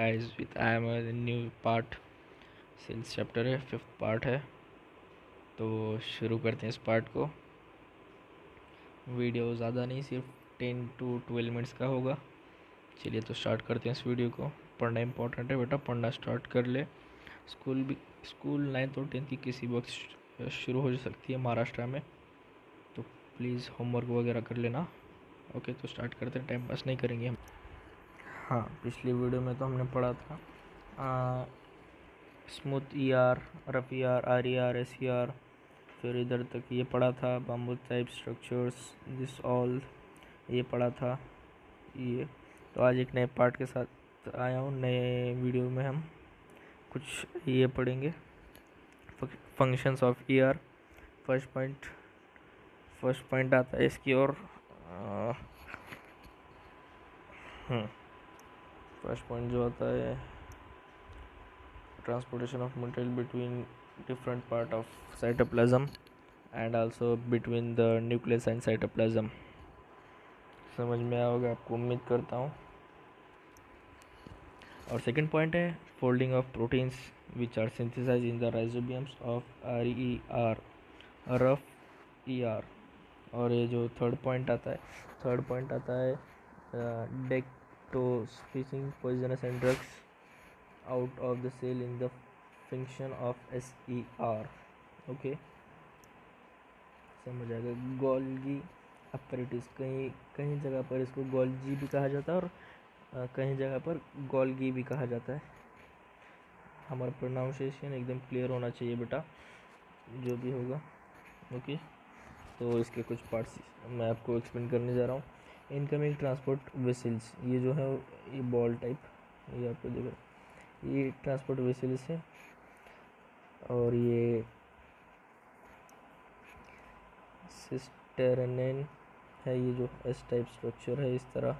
guys, with I am a new part since chapter है, 5th part है। तो शुरू करते हैं इस पार्ट को। वीडियो ज़्यादा नहीं, सिर्फ 10 to 12 मिनट्स का होगा। चलिए तो स्टार्ट करते हैं इस वीडियो को। पढ़ना इंपॉर्टेंट है बेटा, पढ़ना स्टार्ट कर ले। स्कूल 9th और 10th की किसी वक्त शुरू हो सकती है महाराष्ट्र में, तो प्लीज़ होमवर्क वगैरह कर लेना। ओके, तो स्टार्ट करते हैं, टाइम पास नहीं करेंगे हम। हाँ, पिछली वीडियो में तो हमने पढ़ा था smooth E R, rough E R E R, S E R, फिर इधर तक ये पढ़ा था bamboo type structures, this all ये पढ़ा था ये। तो आज एक नए पार्ट के साथ आया हूँ। नए वीडियो में हम कुछ ये पढ़ेंगे, functions of E R. First point आता है इसकी ओर। फर्स्ट पॉइंट जो आता है, transportation of material between different part of cytoplasm and also between the nucleus and cytoplasm। समझ में आया होगा आपको, उम्मीद करता हूँ। और सेकंड पॉइंट है folding of proteins which are synthesise in the राइजोबियम्स of RER, rough ER। और ये जो थर्ड पॉइंट आता है डेक्टोस्फिशिंग poisonous and drugs out of the cell in the function of SER। Okay, समझ आ गया। गोल्गी अपैरेटस, कहीं जगह पर इसको गोल्जी भी कहा जाता है और कहीं जगह पर गोल्गी भी कहा जाता है। हमारा प्रोनाउंसिएशन एकदम क्लियर होना चाहिए बेटा, जो भी होगा। ओके, तो इसके कुछ पार्ट्स मैं आपको एक्सप्लेन करने जा रहा हूँ। इनकमिंग ट्रांसपोर्ट वेसल्स, ये जो है ये बॉल टाइप, ये आपको देख रहे हैं, ये ट्रांसपोर्ट वेसल्स है। और ये सिस्टेरनेन है, ये जो एस टाइप स्ट्रक्चर है इस तरह।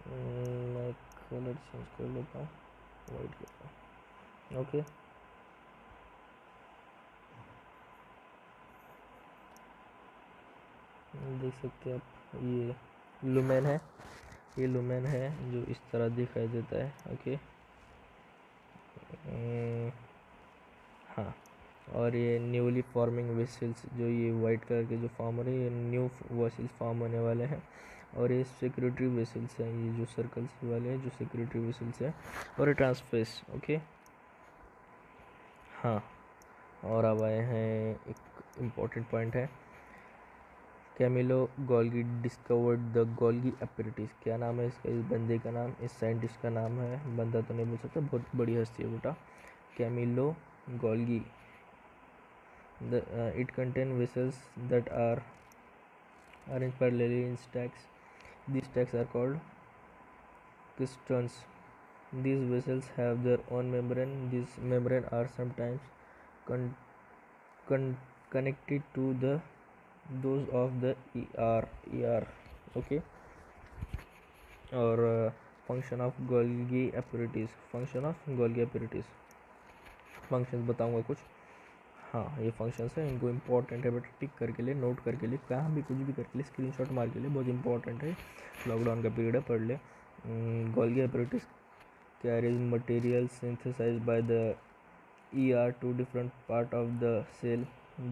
मैं कलर चेंज कर लेता हूँ, वाइट करता हूँ। ओके, देख सकते हैं आप, ये लुमेन है जो इस तरह दिखाई देता है। ओके, हाँ। और ये न्यूली फॉर्मिंग वेसल्स, जो ये वाइट कलर के जो फॉर्म हो रहे हैं, ये न्यू वेसल्स फॉर्म होने वाले हैं। और ये सेक्रेटरी वेसल्स हैं, ये जो सर्कल्स वाले हैं जो सेक्रेटरी वेसल्स हैं। और ये ट्रांसफेस। ओके, हाँ। और अब आए हैं एक इम्पॉर्टेंट पॉइंट है, Camillo Golgi discovered the Golgi apparatus. क्या नाम है इसका, इस बंदे का नाम, इस साइंटिस्ट का नाम है, बंदा तो नहीं बोल सकता, बहुत बड़ी हस्ती है बेटा, Camillo Golgi. It contains vessels that are arranged parallelly in stacks. These stacks are called cisterns. These vessels have their own membrane. These membrane are sometimes connected to those of the ER। Okay, और function of Golgi apparatus। Function बताऊंगा कुछ। हाँ, ये functions हैं, इनको important है बेटा, टिक करके लिए, नोट करके लिए, कहाँ भी कुछ भी करके लिए, स्क्रीनशॉट मार के लिए, बहुत इंपॉर्टेंट है। लॉकडाउन का पीरियड है, पढ़ ले। Golgi apparatus carries material synthesised by the ER to different part of the cell।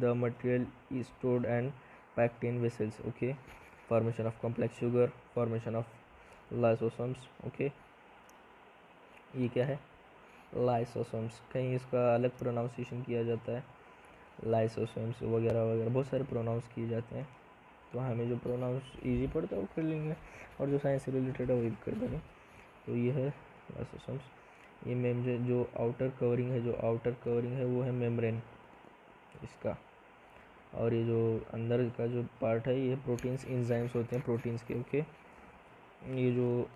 The material is stored and packed in vessels। Okay, formation of complex sugar, formation of lysosomes। Okay, ये क्या है, lysosomes. कहीं इसका अलग pronunciation किया जाता है, lysosomes वगैरह वगैरह, बहुत सारे प्रोनाउंस किए जाते हैं। तो हमें जो प्रोनाउंस इजी पड़ता है वो कर लेंगे, और जो साइंस से रिलेटेड है वो भी कर देंगे। तो ये है लाइसोसोम्स। ये जो आउटर कवरिंग है वो है मेम्ब्रेन इसका। और ये जो अंदर का जो पार्ट है, ये प्रोटीन्स एंजाइम्स होते हैं, प्रोटीन्स के। ओके, ये जो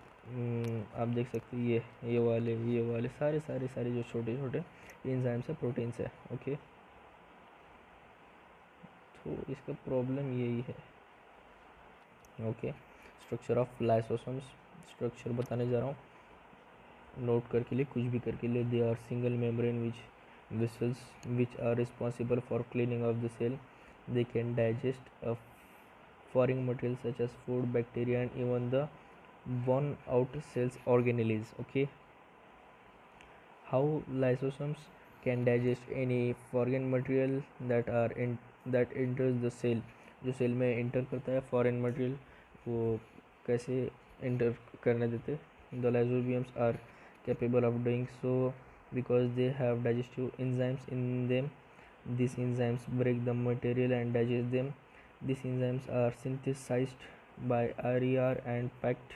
आप देख सकते हैं, ये वाले सारे जो छोटे छोटे एंजाइम्स है, प्रोटीन्स है। ओके, तो इसका प्रॉब्लम यही है। Okay, structure of lysosomes, structure बताने जा रहा हूँ, नोट करके लिए, कुछ भी करके लिए। They are single membrane vessels which are responsible for cleaning of the cell। They can digest a foreign material such as food, bacteria and even the worn out cells organelles। Okay, how lysosomes can digest any foreign material that enters the cell. जो cell में inter करता है foreign material, वो कैसे inter करने देते. The lysosomes are capable of doing so because they have digestive enzymes in them. These enzymes break the material and digest them. These enzymes are synthesized by RER and packed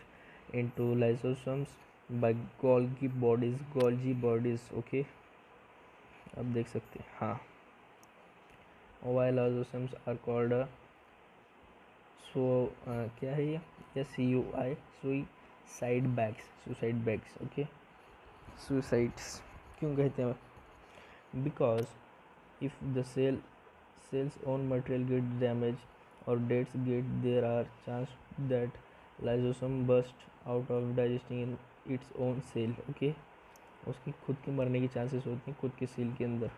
into lysosomes by Golgi bodies. Okay, अब देख सकते हैं. हाँ, while lysosomes are called क्या है ये SUI suicide bags. Okay, suicides क्यों कहते हैं? Because if the cell's own material gets damaged or dead, there are chance that lysosome burst out of digesting in its own cell. Okay, उसकी खुद के मरने की चांसेस होती हैं खुद के सेल के अंदर,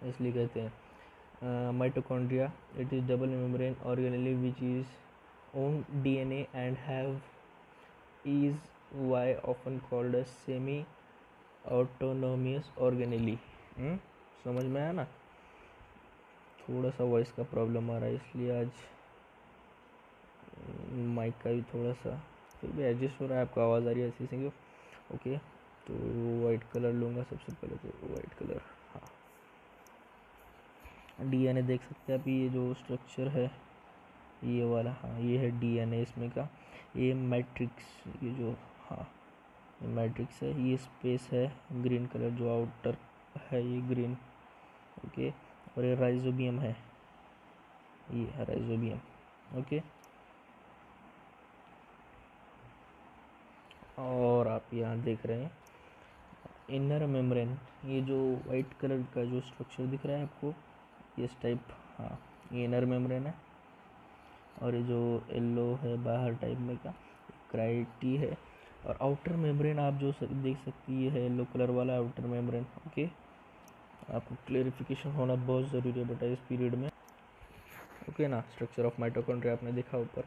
इसलिए कहते हैं. Mitochondria, it is double membrane organelle which is own DNA and is why often called a semi autonomous organelle. समझ में आया ना? थोड़ा सा वॉइस का प्रॉब्लम आ रहा है, इसलिए आज माइक का भी थोड़ा सा फिर भी एडजस्ट हो रहा है. आपको आवाज़ आ रही है ऐसी से. ओके, तो वाइट कलर लूँगा सबसे पहले. तो वाइट कलर. हाँ, डीएनए देख सकते हैं आप. ये जो स्ट्रक्चर है ये वाला, हाँ ये है डीएनए इसमें का. ये मैट्रिक्स, ये जो, हाँ ये मैट्रिक्स है. ये स्पेस है ग्रीन कलर जो आउटर है, ये ग्रीन. ओके, और ये राइजोबियम है, ये है राइजोबियम. ओके, और आप यहाँ देख रहे हैं इनर मेम्ब्रेन. ये जो वाइट कलर का जो स्ट्रक्चर दिख रहा है आपको, इस टाइप, हाँ ये इनर मेम्ब्रेन है. और ये जो येलो है बाहर टाइप में का क्राइटी है. और आउटर मेम्ब्रेन आप जो देख सकती है येलो कलर वाला आउटर मेम्ब्रेन. ओके, आपको क्लेरिफिकेशन होना बहुत ज़रूरी है बेटा इस पीरियड में. ओके ना, स्ट्रक्चर ऑफ माइटोकॉन्ड्रिया आपने देखा ऊपर.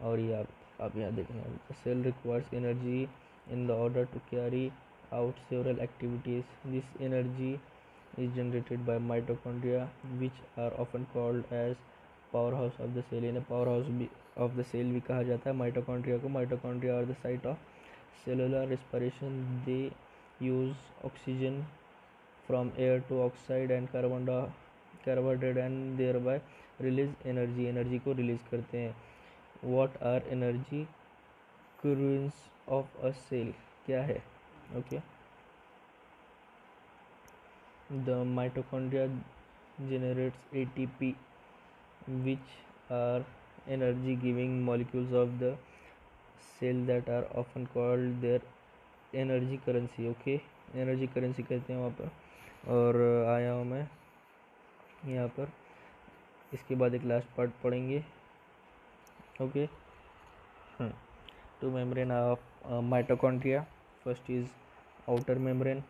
और ये आप यहाँ देखेंगे cell requires energy in the order to carry out several activities. This energy is generated by mitochondria, which are often called as powerhouse of the cell. इन्हें powerhouse of the cell भी कहा जाता है mitochondria को. Mitochondria are the site of cellular respiration. They use oxygen from air to oxide and carbon dioxide and thereby release energy. Energy को release करते हैं. What are energy currents of a cell? क्या है? Okay, the mitochondria generates ATP, which are energy giving molecules of the cell that are often called their energy currency. Okay, energy currency कहते हैं वहाँ पर. और आया हूँ मैं यहाँ पर. इसके बाद एक लास्ट पार्ट पढ़ेंगे. Okay, two membrane of mitochondria. First is outer membrane,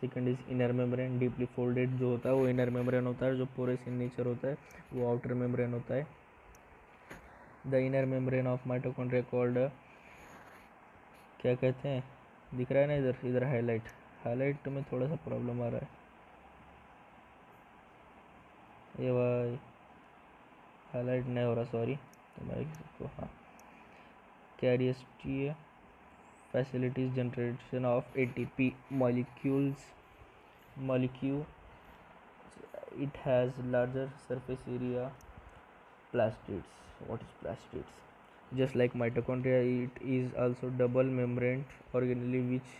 second is inner membrane. Deeply folded जो होता है वो इनर मेम्ब्रेन होता है, जो पोरस इन नेचर होता है वो आउटर मेम्ब्रेन होता है. The inner membrane of mitochondria called, क्या कहते हैं, दिख रहा है ना इधर हाईलाइट में थोड़ा सा प्रॉब्लम आ रहा है. ये भाई हाईलाइट नहीं हो रहा, सॉरी. तो मैं इसको, हाँ, कैरियस्टी facilities generation of ATP molecule. It has larger surface area. Plastids. What is plastids? Just like mitochondria, it is also double membrane organelle which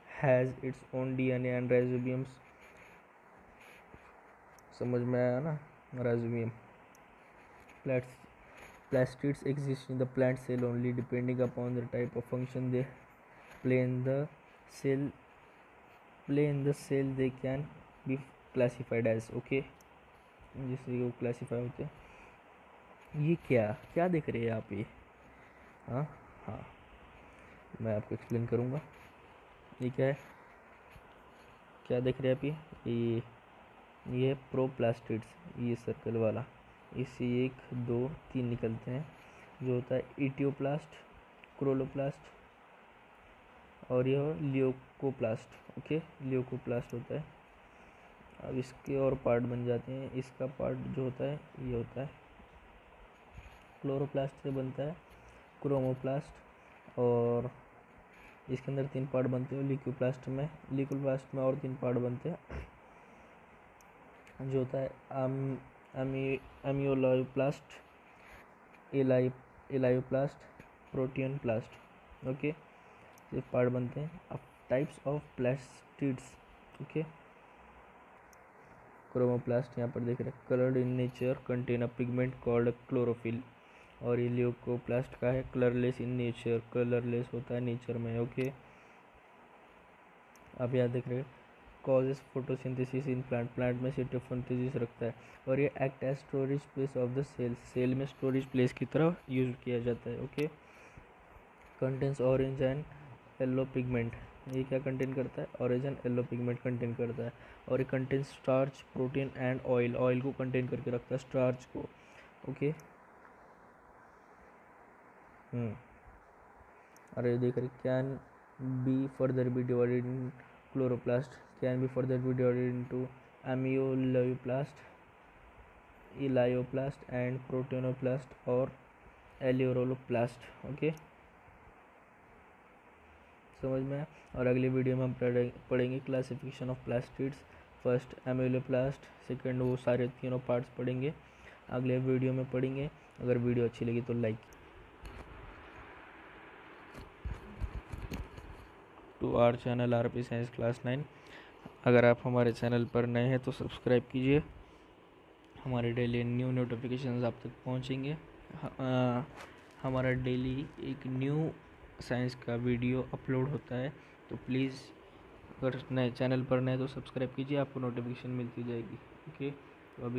has its own DNA and ribosomes. समझ में आया ना? Ribosome. Plastids exist in the plant cell only. Depending upon the type of function they play in the cell, they can be classified as. Okay, जिससे वो classify होते हैं. ये क्या देख रहे हैं आप? ये हाँ मैं आपको एक्सप्लेन करूँगा. ये क्या है, क्या देख रहे हैं आप? ये है प्रोप्लास्टिड्स, ये सर्कल वाला. इससे 1 2 3 निकलते हैं, जो होता है इटियोप्लास्ट, क्रोलोप्लास्ट और यह ल्यूकोप्लास्ट। ओके, ल्यूकोप्लास्ट होता है। अब इसके और पार्ट बन जाते हैं। इसका पार्ट जो होता है ये होता है क्लोरोप्लास्ट से बनता है क्रोमोप्लास्ट, और इसके अंदर 3 पार्ट बनते हैं ल्यूकोप्लास्ट में और 3 पार्ट बनते हैं, जो होता है एमियोलायोप्लास्ट, एलायोप्लास्ट, प्रोटीन प्लास्ट। ओके, ये पार्ट बनते हैं। अब types of plastids. Okay, chromoplast यहाँ पर देख रहे हैं, coloured in nature, contain a pigment called chlorophyll. और ये ल्यूकोप्लास्ट का है कलरलेस इन नेचर, कलरलेस होता है नेचर में। ओके, आप यहाँ देख रहे हैं कॉजेज फोटोसिंथेसिस इन प्लांट में फोटोसिंथेसिस रखता है, और ये act as storage place of the cell में स्टोरेज प्लेस की तरह यूज किया जाता है। Okay, contains orange and yellow pigment. ये क्या कंटेन करता है? Orange and yellow pigment contain करता है। और ये contain starch, protein and oil को कंटेन करके रखता है, स्टार्च को। ओके, अरे देख रहे can be further be divided in chloroplast, can be further be divided into amyloplast, elaioplast and proteinoplast और एलियोरोप्लास्ट। ओके, समझ में आया? और अगले वीडियो में हम पढ़ेंगे classification of plastids. First amyloplast, second वो सारे तीनों पार्ट्स पढ़ेंगे, अगले वीडियो में पढ़ेंगे। अगर वीडियो अच्छी लगी तो like to our channel RP science class 9। अगर आप हमारे चैनल पर नए हैं तो सब्सक्राइब कीजिए, हमारे डेली न्यू नोटिफिकेशंस आप तक पहुंचेंगे। हमारा डेली एक न्यू साइंस का वीडियो अपलोड होता है, तो प्लीज़ अगर नए चैनल पर नए तो सब्सक्राइब कीजिए, आपको नोटिफिकेशन मिलती जाएगी। ओके, तो अभी